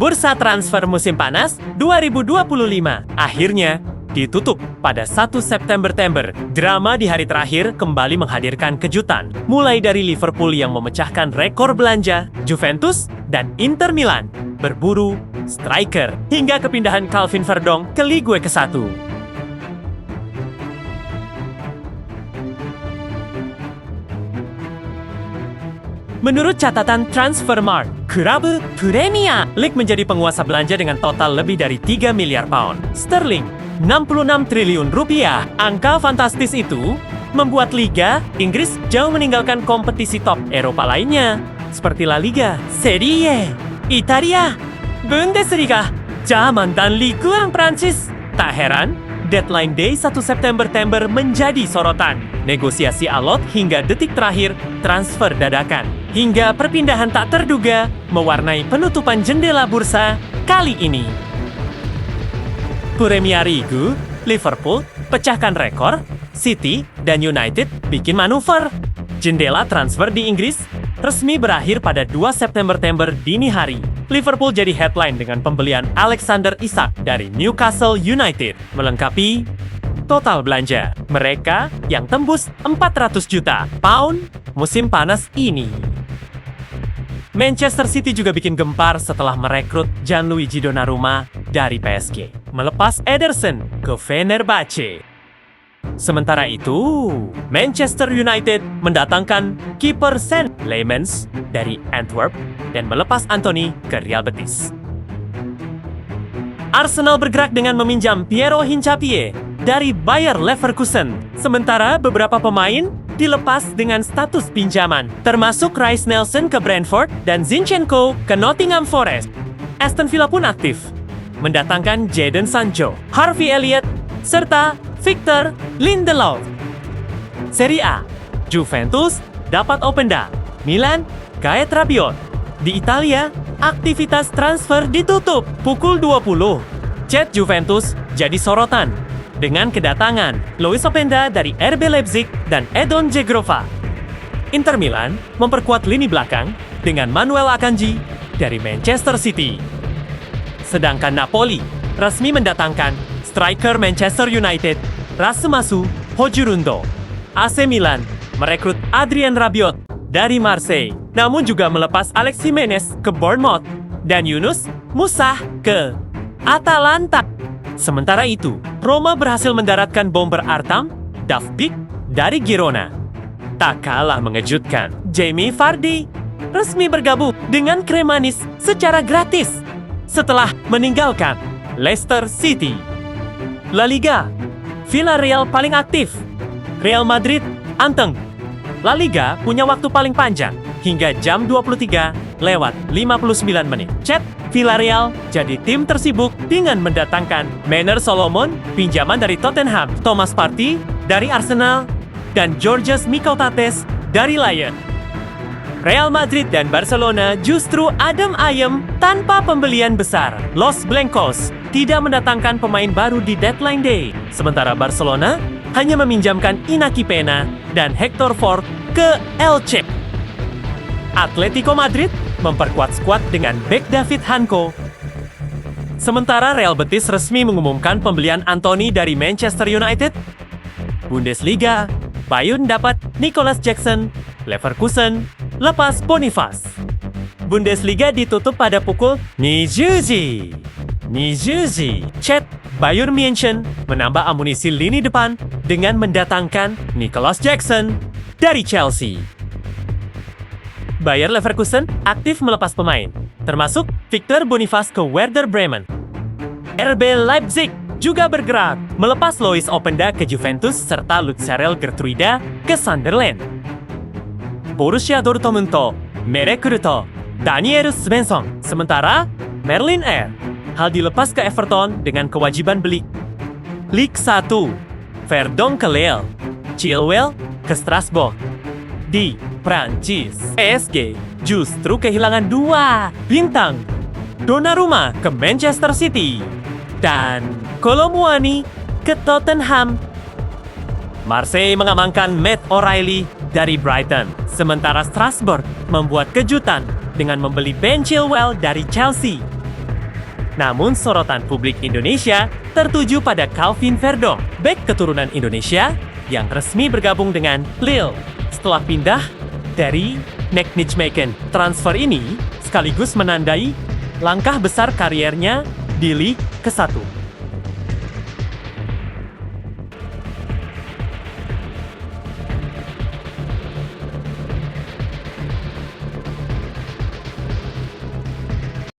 Bursa transfer musim panas 2025 akhirnya ditutup pada 1 September. Drama di hari terakhir kembali menghadirkan kejutan, mulai dari Liverpool yang memecahkan rekor belanja, Juventus dan Inter Milan berburu striker, hingga kepindahan Calvin Verdong ke Ligue 1. Menurut catatan Transfermarkt, klub Premier League menjadi penguasa belanja dengan total lebih dari 3 miliar pound sterling, 66 triliun rupiah. Angka fantastis itu membuat Liga Inggris jauh meninggalkan kompetisi top Eropa lainnya, seperti La Liga, Serie A, Italia, Bundesliga, Jerman, dan Ligue 1 Prancis. Tak heran, deadline day 1 September menjadi sorotan. Negosiasi alot hingga detik terakhir, transfer dadakan, hingga perpindahan tak terduga mewarnai penutupan jendela bursa kali ini. Premier League, Liverpool pecahkan rekor, City dan United bikin manuver. Jendela transfer di Inggris resmi berakhir pada 2 September dini hari. Liverpool jadi headline dengan pembelian Alexander Isak dari Newcastle United, melengkapi total belanja mereka yang tembus 400 juta pound musim panas ini. Manchester City juga bikin gempar setelah merekrut Gianluigi Donnarumma dari PSG, melepas Ederson ke Fenerbahce. Sementara itu, Manchester United mendatangkan kiper St. Leymans dari Antwerp dan melepas Anthony ke Real Betis. Arsenal bergerak dengan meminjam Piero Hincapié dari Bayer Leverkusen, sementara beberapa pemain dilepas dengan status pinjaman, termasuk Reiss Nelson ke Brentford dan Zinchenko ke Nottingham Forest. Aston Villa pun aktif, mendatangkan Jadon Sancho, Harvey Elliott, serta Victor Lindelof. Serie A, Juventus dapat Openda, Milan Gaet Rabiot. Di Italia, aktivitas transfer ditutup pukul 20. Jet Juventus jadi sorotan dengan kedatangan Lois Openda dari RB Leipzig dan Edon Dzegrofa. Inter Milan memperkuat lini belakang dengan Manuel Akanji dari Manchester City. Sedangkan Napoli resmi mendatangkan striker Manchester United Rasemasu Hojlund. AC Milan merekrut Adrien Rabiot dari Marseille, namun juga melepas Alex Jimenez ke Bournemouth dan Yunus Musah ke Atalanta. Sementara itu, Roma berhasil mendaratkan bomber Artam Dafbik dari Girona. Tak kalah mengejutkan, Jamie Vardy resmi bergabung dengan Kremanis secara gratis setelah meninggalkan Leicester City. La Liga, Villarreal paling aktif, Real Madrid anteng. La Liga punya waktu paling panjang, hingga jam 23:59. Chat, Villarreal jadi tim tersibuk dengan mendatangkan Manor Solomon, pinjaman dari Tottenham, Thomas Partey dari Arsenal, dan Georgios Mikautates dari Lyon. Real Madrid dan Barcelona justru adem ayem tanpa pembelian besar. Los Blancos tidak mendatangkan pemain baru di deadline day, sementara Barcelona hanya meminjamkan Inaki Pena dan Hector Ford ke Elche. Atletico Madrid memperkuat skuad dengan bek David Hanko. Sementara Real Betis resmi mengumumkan pembelian Anthony dari Manchester United. Bundesliga, Bayern dapat Nicolas Jackson, Leverkusen lepas Boniface. Bundesliga ditutup pada pukul 20. Chat, Bayern München menambah amunisi lini depan dengan mendatangkan Nicolas Jackson dari Chelsea. Bayer Leverkusen aktif melepas pemain, termasuk Victor Boniface ke Werder Bremen. RB Leipzig juga bergerak, melepas Lois Openda ke Juventus serta Lutzarel Gertruida ke Sunderland. Borussia Dortmund merekrut Daniel Svensson, sementara Merlin Air hal dilepas ke Everton dengan kewajiban beli. Ligue 1, Verdong ke Lille, Chilwell ke Strasbourg. Di Prancis, PSG justru kehilangan 2 bintang, Donnarumma ke Manchester City dan Kolo Muani ke Tottenham. Marseille mengamankan Matt O'Reilly dari Brighton, sementara Strasbourg membuat kejutan dengan membeli Ben Chilwell dari Chelsea. Namun sorotan publik Indonesia tertuju pada Calvin Verdong, bek keturunan Indonesia yang resmi bergabung dengan Lille setelah pindah dari Nijmegen. Transfer ini sekaligus menandai langkah besar kariernya di Liga ke-1.